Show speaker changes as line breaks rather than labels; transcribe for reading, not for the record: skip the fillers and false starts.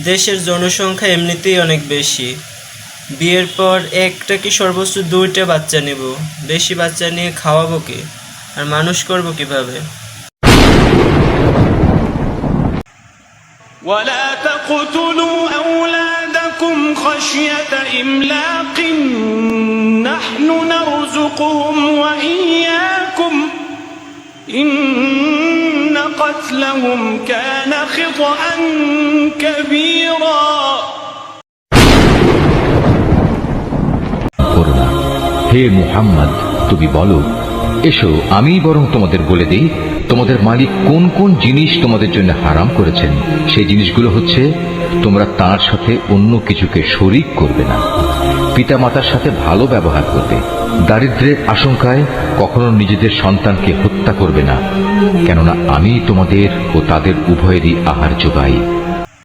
দেশের জনসংখ্যা এমনিতেই অনেক বেশি। বিয়ের পর একটা কি সর্বোচ্চ 2টা বাচ্চা নেব। বেশি বাচ্চা নিয়ে খাওয়াবো কি, আর মানুষ করব কিভাবে?
ولا تقتلوا أولادكم خشية إملاق نحن نرزقهم وإياكم إن قتلهم كان خطأ كبيرا
হে মুহাম্মদ, তুমি বলো, এসো আমি বরং তোমাদের বলে দিই তোমাদের মালিক কোন কোন জিনিস তোমাদের জন্য হারাম করেছেন। সেই জিনিসগুলো হচ্ছে, তোমরা তার সাথে অন্য কিছুকে শরীক করবে না, পিতামাতার সাথে ভালো ব্যবহার করবে, দারিদ্র্যের আশঙ্কায় কখনো নিজেদের সন্তানকে হত্যা করবে না, কেননা আমি তোমাদের ও তাদের উভয়েরই আহার যোগাই।